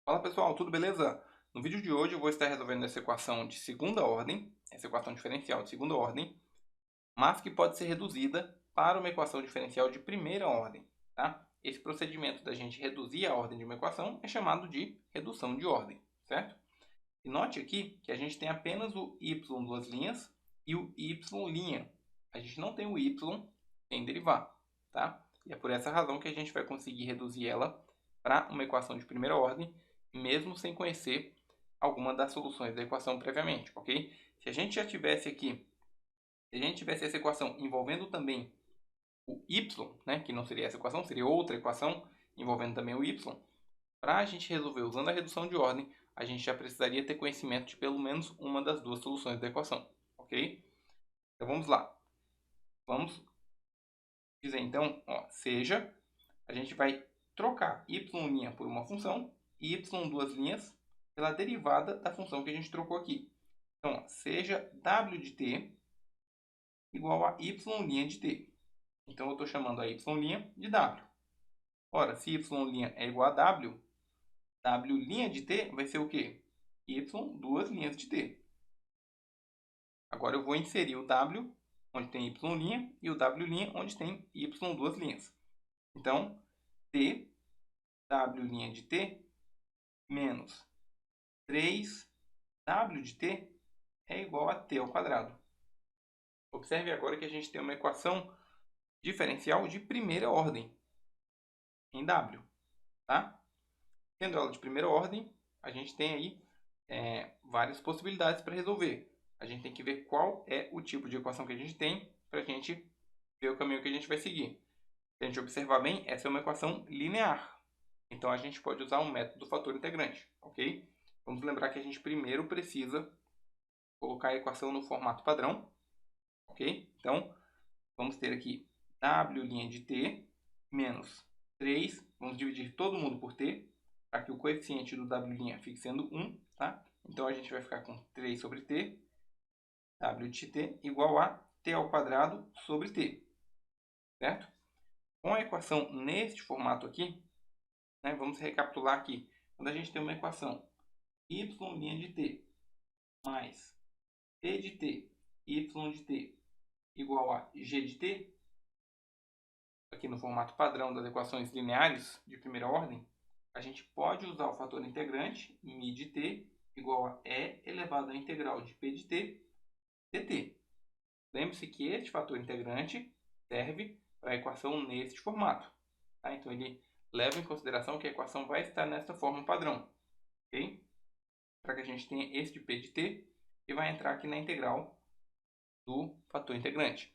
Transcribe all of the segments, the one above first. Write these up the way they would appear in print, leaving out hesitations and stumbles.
Fala pessoal, tudo beleza? No vídeo de hoje eu vou estar resolvendo essa equação de segunda ordem, essa equação diferencial de segunda ordem, mas que pode ser reduzida para uma equação diferencial de primeira ordem, tá? Esse procedimento da gente reduzir a ordem de uma equação é chamado de redução de ordem, certo? E note aqui que a gente tem apenas o y duas linhas e o y'. A gente não tem o y sem derivar, tá? E é por essa razão que a gente vai conseguir reduzir ela para uma equação de primeira ordem, mesmo sem conhecer alguma das soluções da equação previamente, ok? Se a gente já tivesse aqui, se a gente tivesse essa equação envolvendo também o y, né, que não seria essa equação, seria outra equação envolvendo também o y, para a gente resolver usando a redução de ordem, a gente já precisaria ter conhecimento de pelo menos uma das duas soluções da equação, ok? Então vamos lá. Vamos dizer então, ó, seja, a gente vai trocar y' por uma função e y duas linhas pela derivada da função que a gente trocou aqui. Então, ó, seja w de t igual a y' de t. Então eu estou chamando a y' de w. Ora, se y' é igual a w, w' de t vai ser o quê? Y duas linhas de t. Agora eu vou inserir o w onde tem y' e o w' onde tem y duas linhas. Então, t w' de t menos 3w de t é igual a t ao quadrado. Observe agora que a gente tem uma equação diferencial de primeira ordem em w, tá? Tendo ela de primeira ordem, a gente tem aí várias possibilidades para resolver. A gente tem que ver qual é o tipo de equação que a gente tem para a gente ver o caminho que a gente vai seguir. Se a gente observar bem, essa é uma equação linear. Então, a gente pode usar o método do fator integrante, ok? Vamos lembrar que a gente primeiro precisa colocar a equação no formato padrão, ok? Então, vamos ter aqui w' de t menos 3, vamos dividir todo mundo por t, para que o coeficiente do w' fique sendo 1, tá? Então, a gente vai ficar com 3 sobre t, w de t igual a t ao quadrado sobre t, certo? Com a equação neste formato aqui, né, vamos recapitular aqui. Quando a gente tem uma equação y' de t mais p de t, y de t igual a g de t, aqui no formato padrão das equações lineares de primeira ordem, a gente pode usar o fator integrante, mi de t igual a e elevado à integral de p de t, dt. Lembre-se que este fator integrante serve para a equação neste formato. Tá? Então, ele leva em consideração que a equação vai estar nesta forma padrão. Okay? Para que a gente tenha este p de t, e vai entrar aqui na integral do fator integrante.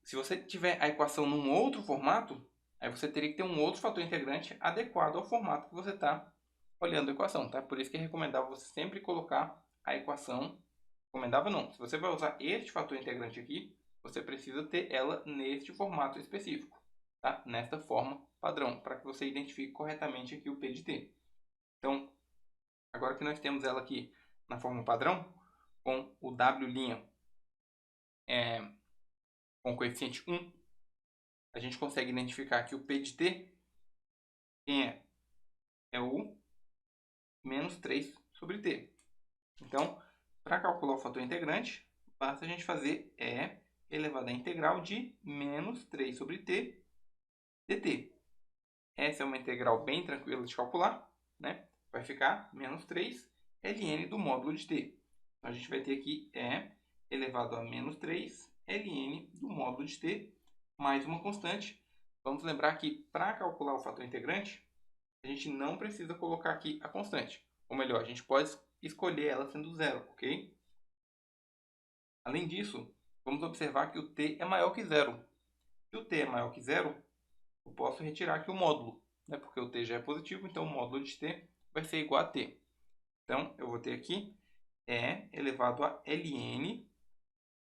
Se você tiver a equação num outro formato, aí você teria que ter um outro fator integrante adequado ao formato que você está olhando a equação. Tá? Por isso que é recomendável você sempre colocar a equação. Recomendável não. Se você vai usar este fator integrante aqui, você precisa ter ela neste formato específico, tá? Nesta forma padrão, para que você identifique corretamente aqui o p de t. Então, agora que nós temos ela aqui na forma padrão, com o w' com coeficiente 1, a gente consegue identificar que o p de t quem é o menos 3 sobre t. Então, para calcular o fator integrante, basta a gente fazer e elevado à integral de menos 3 sobre t dt. Essa é uma integral bem tranquila de calcular, né? Vai ficar menos 3 ln do módulo de t. Então, a gente vai ter aqui e elevado a menos 3 ln do módulo de t, mais uma constante. Vamos lembrar que para calcular o fator integrante, a gente não precisa colocar aqui a constante. Ou melhor, a gente pode escolher ela sendo zero, ok? Além disso, vamos observar que o t é maior que zero. Se o t é maior que zero, eu posso retirar aqui o módulo, né? Porque o t já é positivo, então o módulo de t vai ser igual a t. Então, eu vou ter aqui e elevado a ln.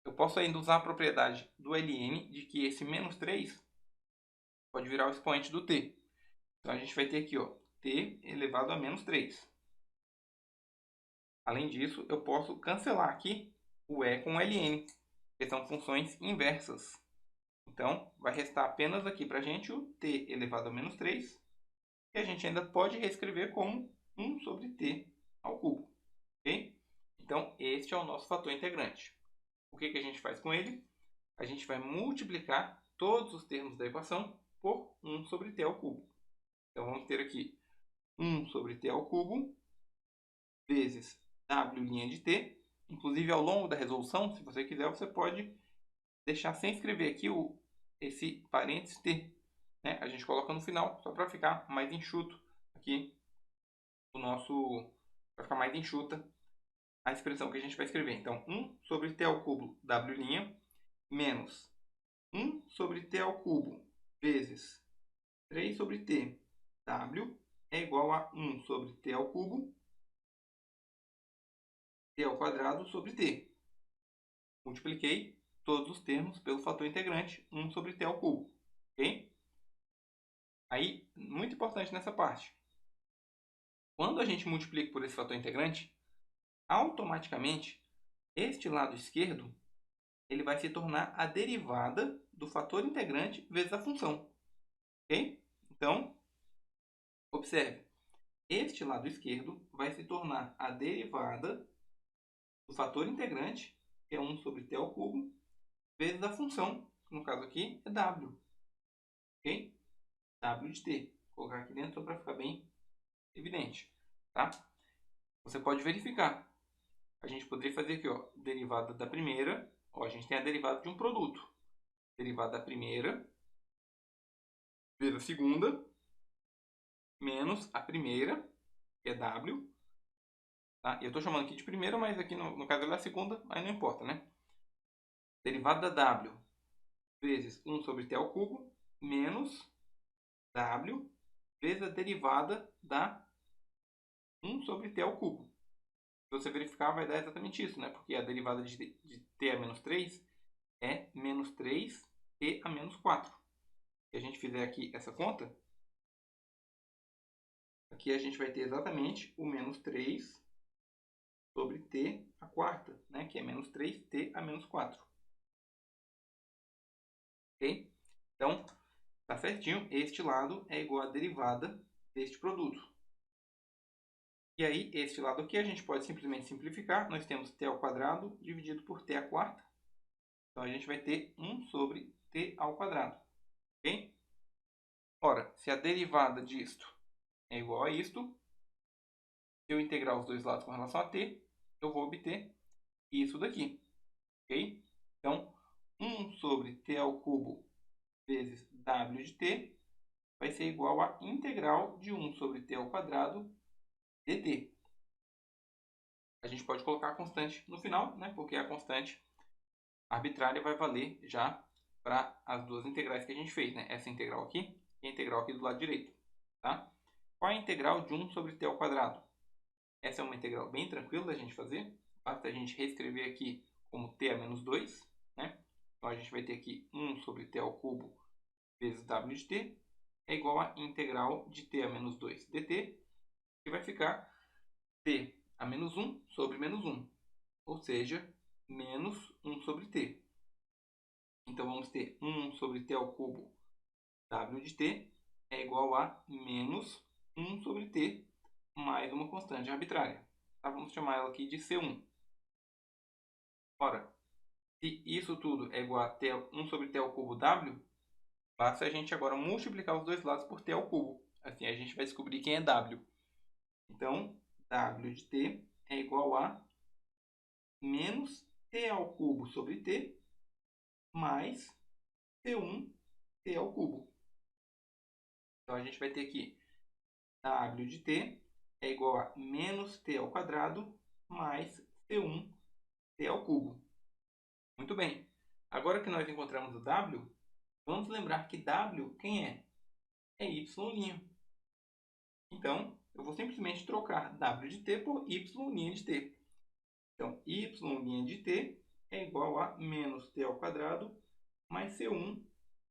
Eu posso ainda usar a propriedade do ln de que esse menos 3 pode virar o expoente do t. Então, a gente vai ter aqui, ó, t elevado a menos 3. Além disso, eu posso cancelar aqui o e com o ln, que são funções inversas. Então, vai restar apenas aqui para a gente o t elevado a menos 3 que a gente ainda pode reescrever como 1 sobre t ao cubo. Ok? Então, este é o nosso fator integrante. O que a gente faz com ele? A gente vai multiplicar todos os termos da equação por 1 sobre t ao cubo. Então, vamos ter aqui 1 sobre t ao cubo vezes w' de t. Inclusive, ao longo da resolução, se você quiser, você pode deixar sem escrever aqui esse parênteses t. Né? A gente coloca no final, só para ficar mais enxuto aqui para ficar mais enxuta a expressão que a gente vai escrever. Então, 1 sobre t ao cubo w' menos 1 sobre t ao cubo vezes 3 sobre t w é igual a 1 sobre t ao cubo t ao quadrado sobre t. Multipliquei todos os termos pelo fator integrante 1 sobre t ao cubo. Ok? Aí, muito importante nessa parte. Quando a gente multiplica por esse fator integrante, automaticamente, este lado esquerdo ele vai se tornar a derivada do fator integrante vezes a função. Ok? Então, observe. Este lado esquerdo vai se tornar a derivada do fator integrante, que é 1 sobre t ao cubo, vezes a função, que no caso aqui é w. Ok? W de t. Vou colocar aqui dentro para ficar bem evidente. Tá? Você pode verificar. A gente poderia fazer aqui, ó, derivada da primeira. Ó, a gente tem a derivada de um produto. Derivada da primeira vezes a segunda, menos a primeira, que é w. Tá? Eu estou chamando aqui de primeira, mas aqui no caso ela é a segunda, aí não importa, né? Derivada da w vezes 1 sobre t ao cubo, menos w vezes a derivada da 1 sobre t ao cubo. Se você verificar, vai dar exatamente isso, né? Porque a derivada de t a menos 3 é menos 3t a menos 4. Se a gente fizer aqui essa conta, aqui a gente vai ter exatamente o menos 3 sobre t a quarta, né? Que é menos 3t a menos 4. Ok? Então, tá certinho. Este lado é igual à derivada deste produto. E aí, este lado aqui a gente pode simplesmente simplificar. Nós temos t ao quadrado dividido por t à quarta. Então, a gente vai ter 1 sobre t ao quadrado. Ok? Ora, se a derivada disto é igual a isto, se eu integrar os dois lados com relação a t, eu vou obter isso daqui. Ok? Então, 1 sobre t ao cubo vezes w de t vai ser igual a integral de 1 sobre t ao quadrado dt. A gente pode colocar a constante no final, né? Porque a constante arbitrária vai valer já para as duas integrais que a gente fez, né? Essa integral aqui e a integral aqui do lado direito. Tá? Qual é a integral de 1 sobre t ao quadrado? Essa é uma integral bem tranquila da gente fazer. Basta a gente reescrever aqui como t a menos 2. Né? Então, a gente vai ter aqui 1 sobre t ao cubo vezes w de t é igual a integral de t a menos 2 dt, que vai ficar t a menos 1 sobre menos 1, ou seja, menos 1 sobre t. Então, vamos ter 1 sobre t ao cubo w de t é igual a menos 1 sobre t mais uma constante arbitrária. Tá? Vamos chamar ela aqui de C1. Ora, se isso tudo é igual a t, 1 sobre t ao cubo w, basta a gente agora multiplicar os dois lados por t ao cubo. Assim a gente vai descobrir quem é w. Então, w de t é igual a menos t ao cubo sobre t mais c1 t ao cubo. Então, a gente vai ter aqui w de t é igual a menos t ao quadrado mais c1 t ao cubo. Muito bem. Agora que nós encontramos o w, vamos lembrar que w quem é? É y'. Então, eu vou simplesmente trocar w de t por y' de t. Então, y' de t é igual a menos t ao quadrado mais c1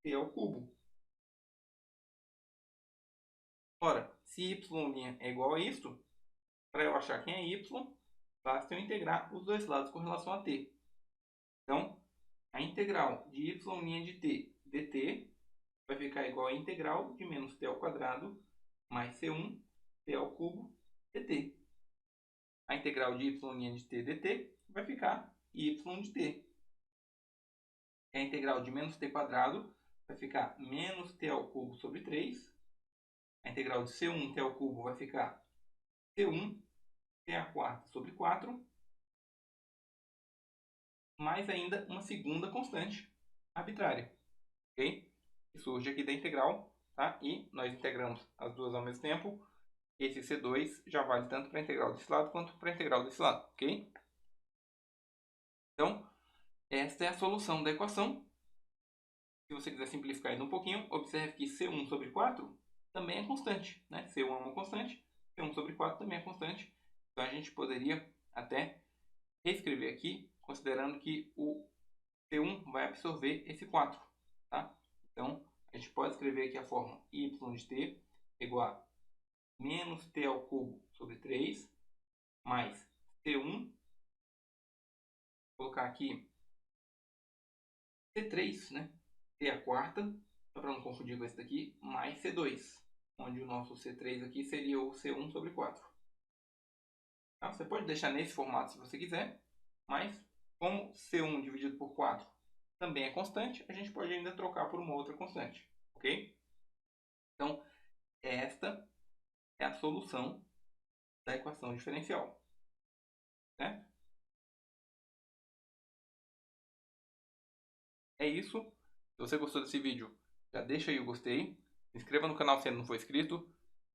t ao cubo. Ora, se y' é igual a isto, para eu achar quem é y, basta eu integrar os dois lados com relação a t. Então, a integral de y' de t dt vai ficar igual a integral de menos t ao quadrado mais C1 t ao cubo dt. A integral de y de t dt vai ficar y de t. A integral de menos t quadrado vai ficar menos t ao cubo sobre 3. A integral de C1 t ao cubo vai ficar C1 t a quarta sobre 4. Mais ainda uma segunda constante arbitrária, ok? Que surge aqui da integral, tá? E nós integramos as duas ao mesmo tempo. Esse C2 já vale tanto para a integral desse lado quanto para a integral desse lado, ok? Então, esta é a solução da equação. Se você quiser simplificar ainda um pouquinho, observe que C1 sobre 4 também é constante, né? C1 é uma constante, C1 sobre 4 também é constante. Então, a gente poderia até reescrever aqui, considerando que o C1 vai absorver esse 4, tá? Então, a gente pode escrever aqui a fórmula y de t igual a menos t ao cubo sobre 3 mais C1, vou colocar aqui C3, né? T a quarta, só para não confundir com esse daqui, mais C2, onde o nosso C3 aqui seria o C1 sobre 4. Tá? Você pode deixar nesse formato se você quiser, mas como C1 dividido por 4 também é constante, a gente pode ainda trocar por uma outra constante, ok? Então, esta é a solução da equação diferencial, certo? É isso. Se você gostou desse vídeo, já deixa aí o gostei. Se inscreva no canal se ainda não for inscrito.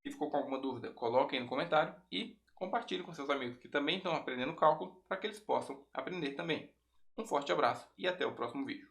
Se ficou com alguma dúvida, coloque aí no comentário e compartilhe com seus amigos que também estão aprendendo cálculo para que eles possam aprender também. Um forte abraço e até o próximo vídeo.